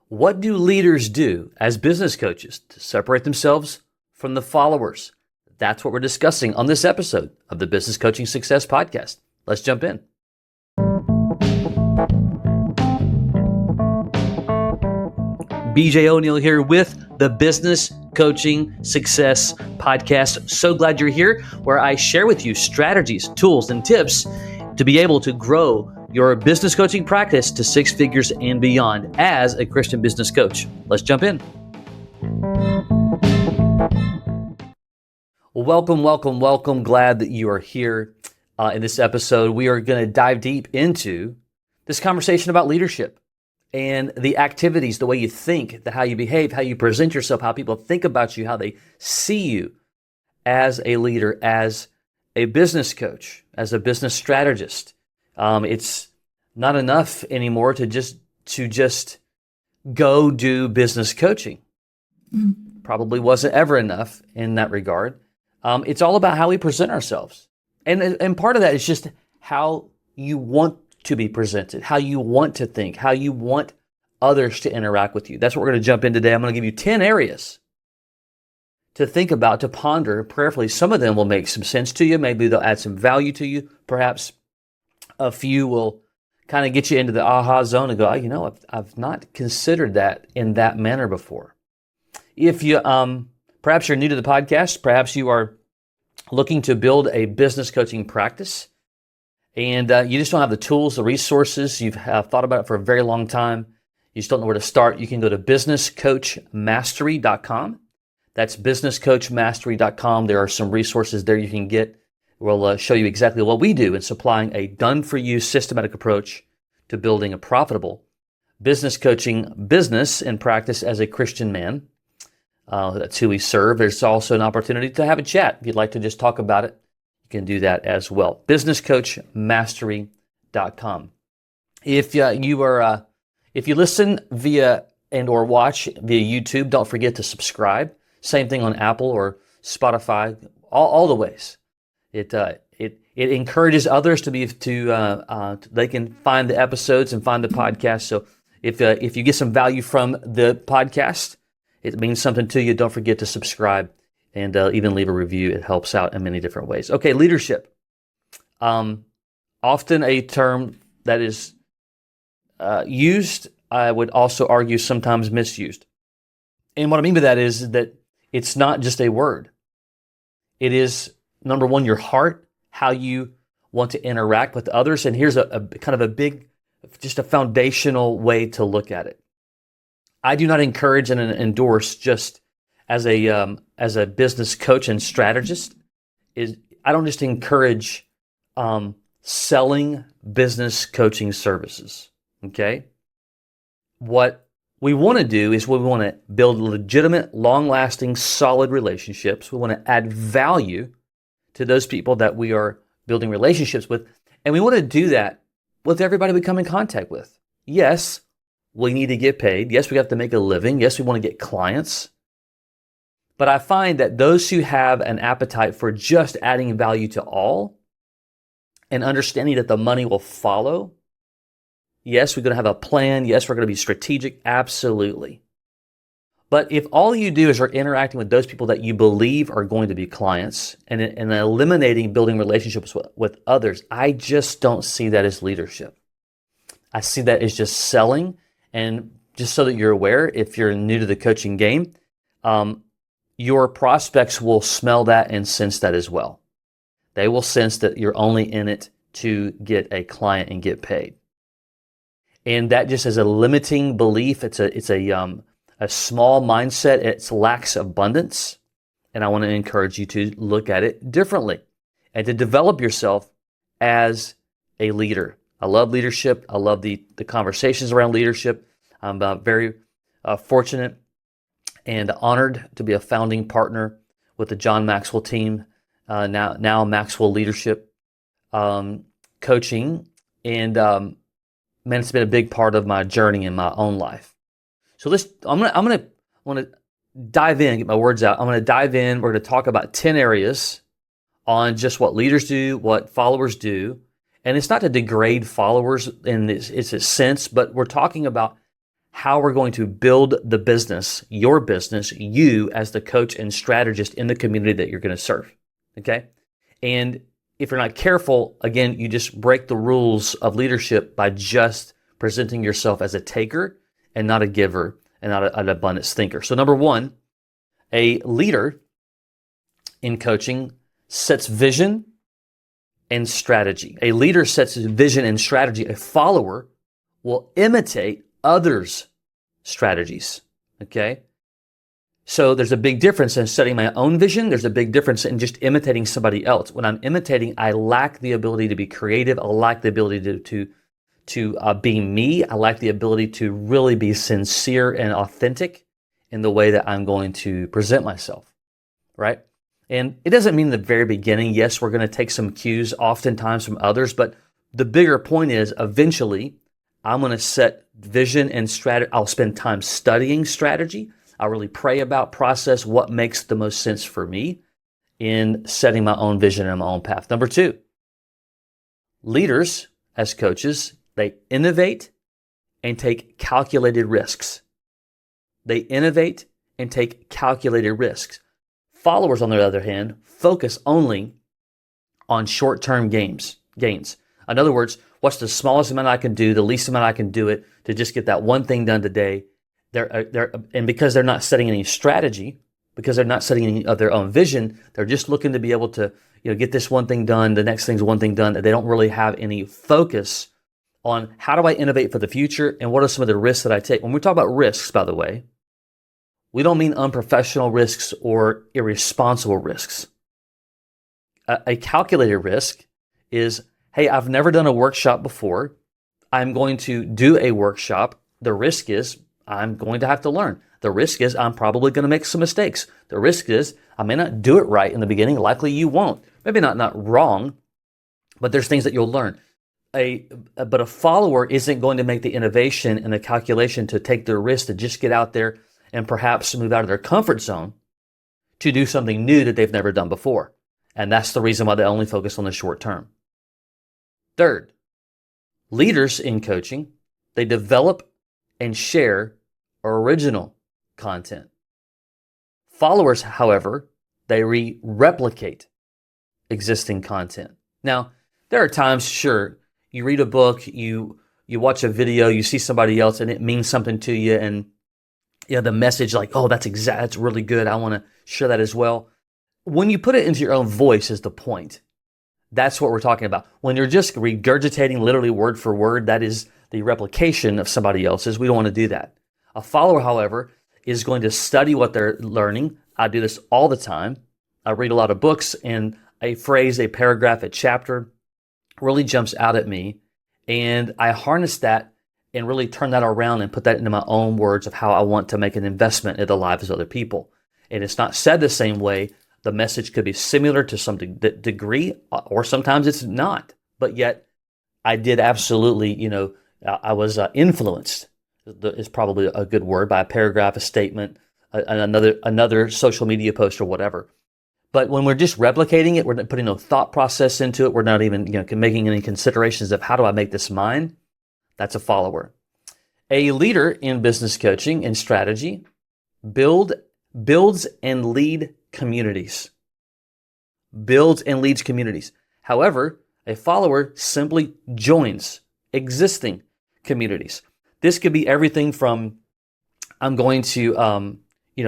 What do leaders do as business coaches to separate themselves from the followers? That's what we're discussing on this episode of the Business Coaching Success Podcast. Let's jump in. BJ O'Neill here with the Business Coaching Success Podcast. So glad you're here, where I share with you strategies, tools, and tips to be able to grow your business coaching practice to six figures and beyond as a Christian business coach. Let's jump in. Welcome. Glad that you are here. In this episode, we are going to dive deep into this conversation about leadership and the activities, the way you think, how you behave, how you present yourself, how people think about you, how they see you as a leader, as a business coach, as a business strategist. It's not enough anymore to just go do business coaching. Probably wasn't ever enough in that regard. It's all about how we present ourselves. And part of that is just how you want to be presented, how you want to think, how you want others to interact with you. That's what we're going to jump in today. I'm going to give you 10 areas to think about, to ponder prayerfully. Some of them will make some sense to you. Maybe they'll add some value to you. Perhaps a few will kind of get you into the aha zone and go, I've not considered that in that manner before. If you, perhaps you're new to the podcast, perhaps you are looking to build a business coaching practice, and you just don't have the tools, the resources. You've thought about it for a very long time. You just don't know where to start. You can go to businesscoachmastery.com. That's businesscoachmastery.com. There are some resources there you can get. We'll show you exactly what we do in supplying a done-for-you systematic approach to building a profitable business coaching business and practice as a Christian man. That's who we serve. There's also an opportunity to have a chat. If you'd like to just talk about it, you can do that as well. businesscoachmastery.com. If you listen via and or watch via YouTube, don't forget to subscribe. Same thing on Apple or Spotify. All the ways. It encourages others they can find the episodes and find the podcast. So if you get some value from the podcast, it means something to you. Don't forget to subscribe and even leave a review. It helps out in many different ways. Okay, leadership. Often a term that is used, I would also argue sometimes misused. And what I mean by that is that it's not just a word. It is, number one, your heart, how you want to interact with others. And here's a kind of a big, just a foundational way to look at it. I do not encourage and endorse just as a business coach and strategist. I don't just encourage selling business coaching services. Okay, what we want to do is we want to build legitimate, long-lasting, solid relationships. We want to add value to those people that we are building relationships with, and we want to do that with everybody we come in contact with. Yes, we need to get paid. Yes, we have to make a living. Yes, we want to get clients. But I find that those who have an appetite for just adding value to all and understanding that the money will follow, yes, we're going to have a plan. Yes, we're going to be strategic. Absolutely. But if all you do is are interacting with those people that you believe are going to be clients and eliminating building relationships with others, I just don't see that as leadership. I see that as just selling. And just so that you're aware, if you're new to the coaching game, your prospects will smell that and sense that as well. They will sense that you're only in it to get a client and get paid. And that just is a limiting belief. It's a small mindset. It lacks abundance. And I want to encourage you to look at it differently and to develop yourself as a leader. I love leadership. I love the conversations around leadership. I'm very fortunate and honored to be a founding partner with the John Maxwell team, now Maxwell Leadership Coaching. And man, it's been a big part of my journey in my own life. So I'm gonna dive in, get my words out. I'm gonna dive in. We're gonna talk about 10 areas on just what leaders do, what followers do. And it's not to degrade followers in its sense, but we're talking about how we're going to build the business, your business, you as the coach and strategist in the community that you're going to serve. Okay. And if you're not careful, again, you just break the rules of leadership by just presenting yourself as a taker and not a giver and not an abundance thinker. So number one, a leader in coaching sets vision and strategy. A leader sets vision and strategy. A follower will imitate others' strategies. Okay? So there's a big difference in setting my own vision. There's a big difference in just imitating somebody else. When I'm imitating, I lack the ability to be creative. I lack the ability to be me. I lack the ability to really be sincere and authentic in the way that I'm going to present myself, right? And it doesn't mean in the very beginning, yes, we're going to take some cues oftentimes from others, but the bigger point is eventually I'm going to set vision and strategy. I'll spend time studying strategy. I'll really pray about, process what makes the most sense for me in setting my own vision and my own path. Number two, leaders as coaches, they innovate and take calculated risks. They innovate and take calculated risks. Followers, on the other hand, focus only on short-term gains. In other words, what's the smallest amount I can do, the least amount I can do it to just get that one thing done today. And because they're not setting any strategy, because they're not setting any of their own vision, they're just looking to be able to, get this one thing done, the next thing's one thing done. They don't really have any focus on how do I innovate for the future and what are some of the risks that I take. When we talk about risks, by the way, we don't mean unprofessional risks or irresponsible risks. A calculated risk is, hey, I've never done a workshop before. I'm going to do a workshop. The risk is I'm going to have to learn. The risk is I'm probably going to make some mistakes. The risk is I may not do it right in the beginning. Likely you won't. Maybe not wrong, but there's things that you'll learn. But a follower isn't going to make the innovation and the calculation to take the risk to just get out there and perhaps move out of their comfort zone to do something new that they've never done before. And that's the reason why they only focus on the short term. Third, leaders in coaching, they develop and share original content. Followers, however, they replicate existing content. Now, there are times, sure, you read a book, you watch a video, you see somebody else and it means something to you, and the message like, oh, that's really good. I want to share that as well. When you put it into your own voice is the point. That's what we're talking about. When you're just regurgitating literally word for word, that is the replication of somebody else's. We don't want to do that. A follower, however, is going to study what they're learning. I do this all the time. I read a lot of books, and a phrase, a paragraph, a chapter really jumps out at me, and I harness that and really turn that around and put that into my own words of how I want to make an investment in the lives of other people. And it's not said the same way. The message could be similar to some degree, or sometimes it's not. But yet, I did absolutely, I was influenced, is probably a good word, by a paragraph, a statement, another social media post or whatever. But when we're just replicating it, we're not putting no thought process into it. We're not even making any considerations of how do I make this mine. That's a follower. A leader in business coaching and strategy builds and leads communities. Builds and leads communities. However, a follower simply joins existing communities. This could be everything from I'm going to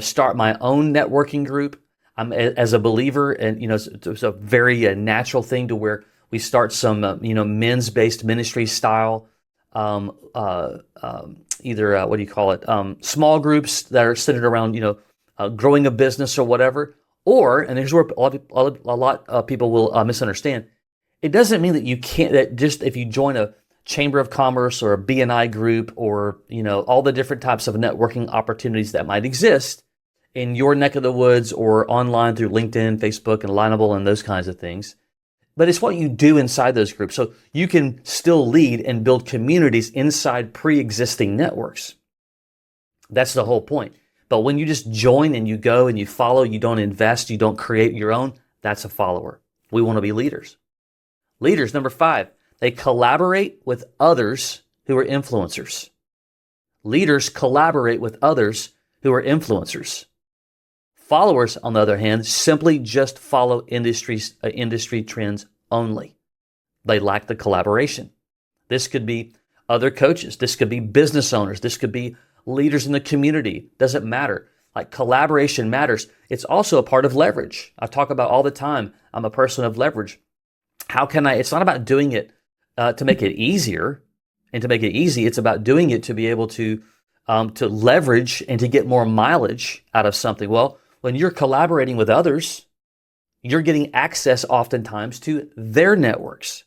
start my own networking group. I'm as a believer, and it's a very natural thing to where we start some men's-based ministry style. Either small groups that are centered around growing a business or whatever, and here's where a lot of people will misunderstand. It doesn't mean that you can't, that just if you join a chamber of commerce or a BNI group or all the different types of networking opportunities that might exist in your neck of the woods or online through LinkedIn, Facebook, and Lineable and those kinds of things. But it's what you do inside those groups. So you can still lead and build communities inside pre-existing networks. That's the whole point. But when you just join and you go and you follow, you don't invest, you don't create your own, that's a follower. We want to be leaders. Leaders, number 5, they collaborate with others who are influencers. Leaders collaborate with others who are influencers. Followers, on the other hand, simply just follow industry trends only. They lack the collaboration. This could be other coaches. This could be business owners. This could be leaders in the community. Doesn't matter. Like, collaboration matters. It's also a part of leverage. I talk about all the time, I'm a person of leverage. It's not about doing it to make it easier and to make it easy. It's about doing it to be able to leverage and to get more mileage out of something. Well, when you're collaborating with others, you're getting access oftentimes to their networks.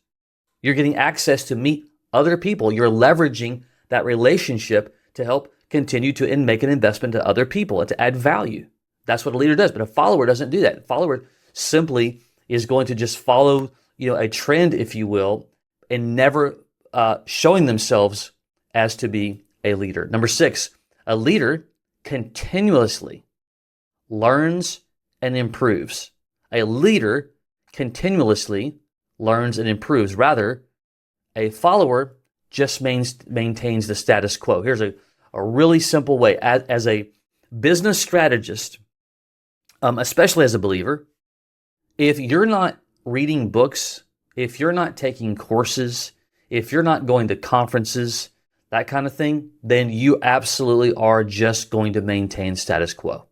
You're getting access to meet other people. You're leveraging that relationship to help continue to make an investment to other people and to add value. That's what a leader does. But a follower doesn't do that. A follower simply is going to just follow, a trend, if you will, and never showing themselves as to be a leader. Number 6, a leader continuously learns and improves. A leader continuously learns and improves. Rather, a follower just maintains the status quo. Here's a really simple way. As a business strategist, especially as a believer, if you're not reading books, if you're not taking courses, if you're not going to conferences, that kind of thing, then you absolutely are just going to maintain status quo.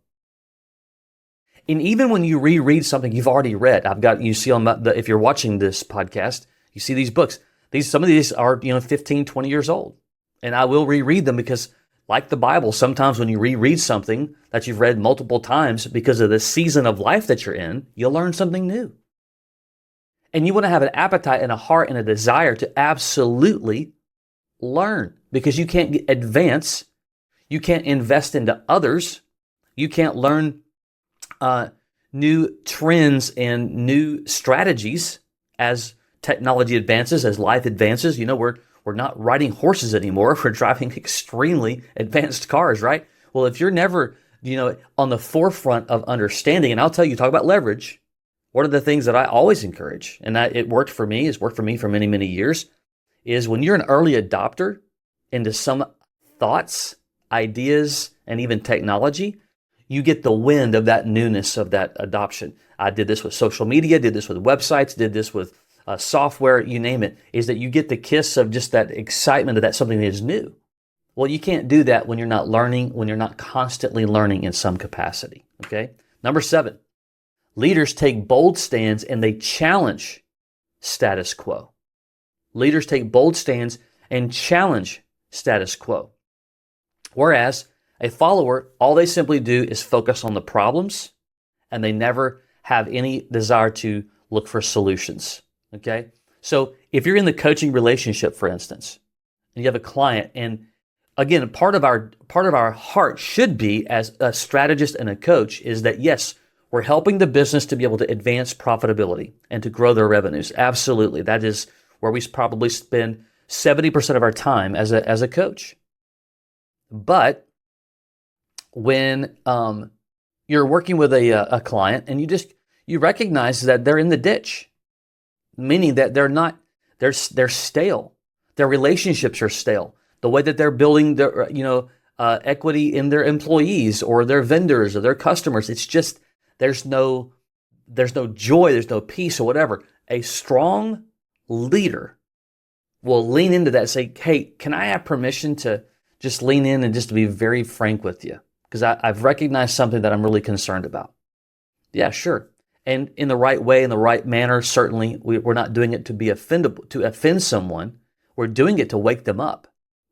And even when you reread something you've already read, you see if you're watching this podcast, you see these books. Some of these are 15, 20 years old. And I will reread them because, like the Bible, sometimes when you reread something that you've read multiple times because of the season of life that you're in, you'll learn something new. And you want to have an appetite and a heart and a desire to absolutely learn, because you can't advance, you can't invest into others, you can't learn new trends and new strategies as technology advances, as life advances. We're not riding horses anymore. We're driving extremely advanced cars, right? Well, if you're never, on the forefront of understanding, and I'll tell you, talk about leverage. One of the things that I always encourage, and that it worked for me, it's worked for me for many, many years, is when you're an early adopter into some thoughts, ideas, and even technology, you get the wind of that newness of that adoption. I did this with social media, did this with websites, did this with software, you name it, is that you get the kiss of just that excitement of that something that is new. Well, you can't do that when you're not learning, when you're not constantly learning in some capacity, okay? Number 7, leaders take bold stands and they challenge status quo. Leaders take bold stands and challenge status quo. Whereas a follower, all they simply do is focus on the problems, and they never have any desire to look for solutions. Okay? So if you're in the coaching relationship, for instance, and you have a client, and again, part of our heart should be, as a strategist and a coach, is that yes, we're helping the business to be able to advance profitability and to grow their revenues. Absolutely. That is where we probably spend 70% of our time as a coach. But when you're working with a client and you recognize that they're in the ditch, meaning that they're stale. Their relationships are stale. The way that they're building their equity in their employees or their vendors or their customers, it's just there's no joy, there's no peace or whatever. A strong leader will lean into that and say, hey, can I have permission to just lean in and just to be very frank with you? Because I've recognized something that I'm really concerned about. Yeah, sure. And in the right way, in the right manner, certainly. We're not doing it to offend someone. We're doing it to wake them up.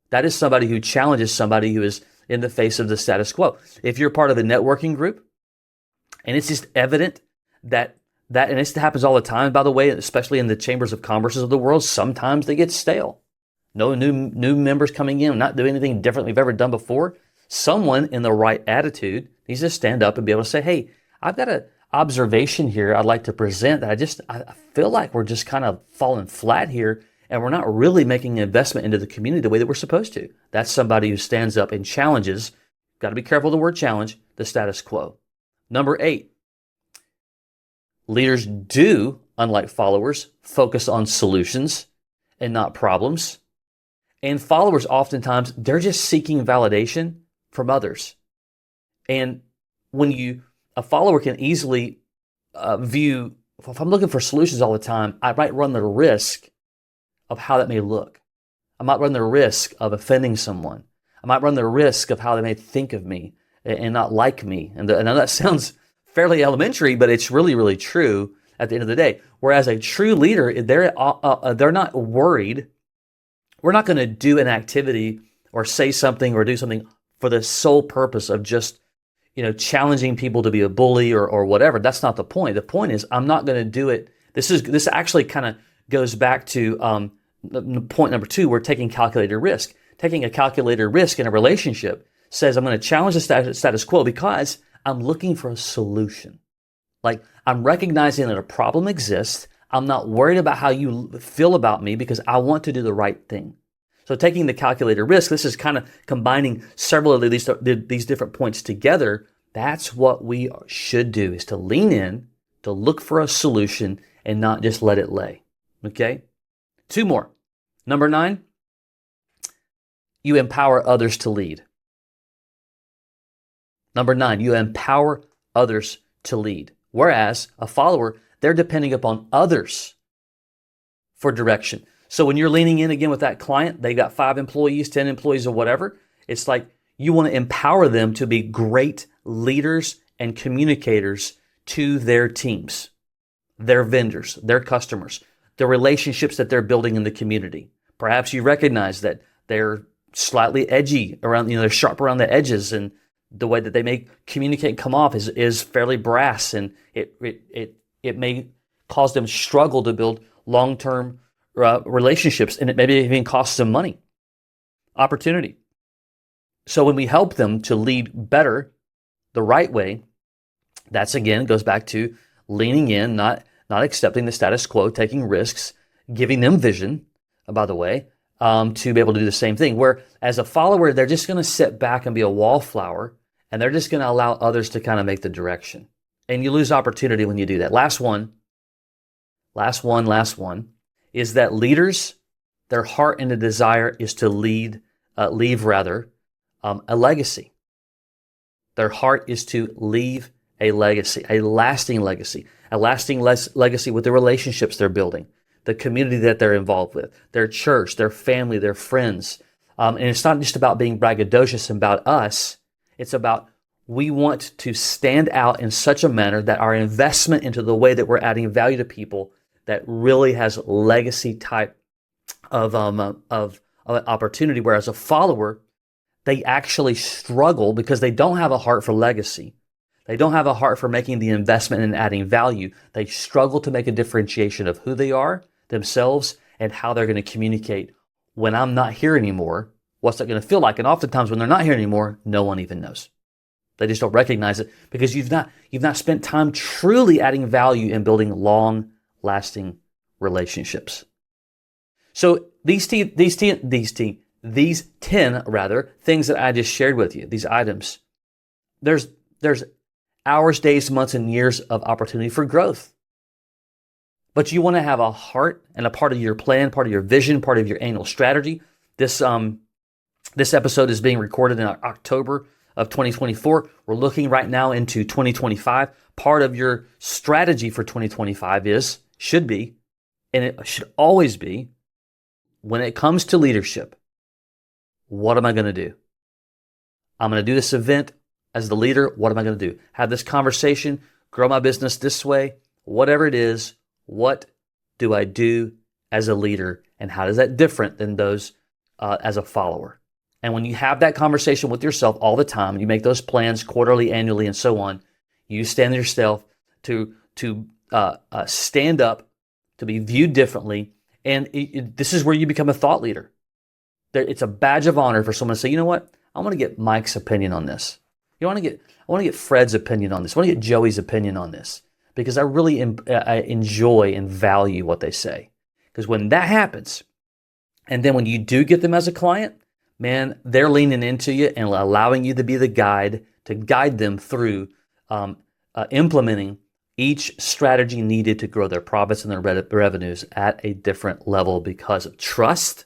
That is somebody who challenges somebody who is in the face of the status quo. If you're part of a networking group, and it's just evident that, and this happens all the time, by the way, especially in the chambers of commerce of the world, sometimes they get stale. No new members coming in, not doing anything different we've ever done before. Someone in the right attitude needs to stand up and be able to say, hey, I've got an observation here I'd like to present that I feel like we're just kind of falling flat here, and we're not really making an investment into the community the way that we're supposed to. That's somebody who stands up and challenges, got to be careful of the word challenge, the status quo. Number 8, leaders do, unlike followers, focus on solutions and not problems. And followers, oftentimes, they're just seeking validation from others. And a follower can easily view, if I'm looking for solutions all the time, I might run the risk of how that may look. I might run the risk of offending someone. I might run the risk of how they may think of me and not like me. And I know that sounds fairly elementary, but it's really, really true at the end of the day. Whereas a true leader, they're not worried. We're not going to do an activity or say something or do something for the sole purpose of just, challenging people to be a bully or whatever. That's not the point. The point is, I'm not going to do it. This actually kind of goes back to point number 2. We're taking calculated risk. Taking a calculated risk in a relationship says I'm going to challenge the status quo because I'm looking for a solution. Like, I'm recognizing that a problem exists. I'm not worried about how you feel about me because I want to do the right thing. So taking the calculated risk, this is kind of combining several of these different points together. That's what we should do, is to lean in, to look for a solution and not just let it lay. Okay? 2 more. Number 9, you empower others to lead. Number 9, you empower others to lead. Whereas a follower, they're depending upon others for direction. So when you're leaning in again with that client, they got 5 employees, 10 employees or whatever, it's like you want to empower them to be great leaders and communicators to their teams, their vendors, their customers, the relationships that they're building in the community. Perhaps you recognize that they're slightly edgy around, they're sharp around the edges, and the way that they may communicate and come off is fairly brass, and it may cause them struggle to build long-term relationships, and it maybe even costs them money, opportunity. So when we help them to lead better, the right way, that's again goes back to leaning in, not accepting the status quo, taking risks, giving them vision, by the way, to be able to do the same thing. Where as a follower, they're just going to sit back and be a wallflower, and they're just going to allow others to kind of make the direction. And you lose opportunity when you do that. Last one is that leaders, their heart and the desire is to leave a legacy. Their heart is to leave a legacy, a lasting legacy with the relationships they're building, the community that they're involved with, their church, their family, their friends. And it's not just about being braggadocious about us. It's about we want to stand out in such a manner that our investment into the way that we're adding value to people that really has legacy type of opportunity. Whereas a follower, they actually struggle because they don't have a heart for legacy. They don't have a heart for making the investment and adding value. They struggle to make a differentiation of who they are, themselves, and how they're going to communicate when I'm not here anymore. What's that going to feel like? And oftentimes when they're not here anymore, no one even knows. They just don't recognize it because you've not spent time truly adding value and building long-lasting relationships. So these 10 things that I just shared with you, these items, there's hours, days, months, and years of opportunity for growth. But you want to have a heart and a part of your plan, part of your vision, part of your annual strategy. This episode is being recorded in October of 2024. We're looking right now into 2025. Part of your strategy for 2025 should be, and it should always be, when it comes to leadership, what am I going to do? I'm going to do this event as the leader. What am I going to do? Have this conversation, grow my business this way, whatever it is. What do I do as a leader, and how is that different than those as a follower? And when you have that conversation with yourself all the time, you make those plans quarterly, annually, and so on, you stand yourself to stand up, to be viewed differently. And this is where you become a thought leader. It's a badge of honor for someone to say, you know what? I want to get Mike's opinion on this. I want to get Fred's opinion on this. I want to get Joey's opinion on this, because I really I enjoy and value what they say. Because when that happens, and then when you do get them as a client, man, they're leaning into you and allowing you to be the guide, to guide them through implementing each strategy needed to grow their profits and their revenues at a different level because of trust,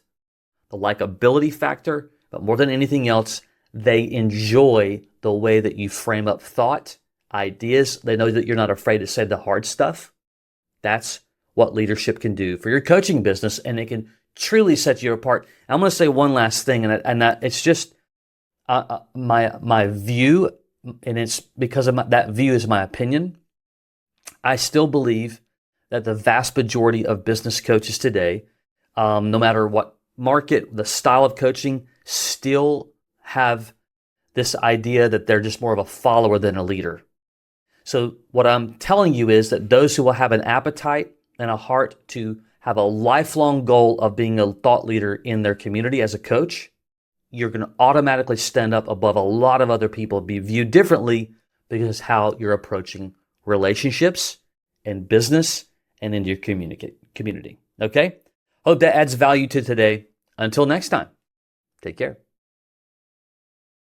a likability factor, but more than anything else, they enjoy the way that you frame up thought, ideas. They know that you're not afraid to say the hard stuff. That's what leadership can do for your coaching business, and it can truly set you apart. I'm going to say one last thing, and it's just my view, and it's because of that view is my opinion. I still believe that the vast majority of business coaches today, no matter what market, the style of coaching, still have this idea that they're just more of a follower than a leader. So what I'm telling you is that those who will have an appetite and a heart to have a lifelong goal of being a thought leader in their community as a coach, you're going to automatically stand up above a lot of other people, be viewed differently because how you're approaching relationships and business and in your community. Okay? Hope that adds value to today. Until next time, take care.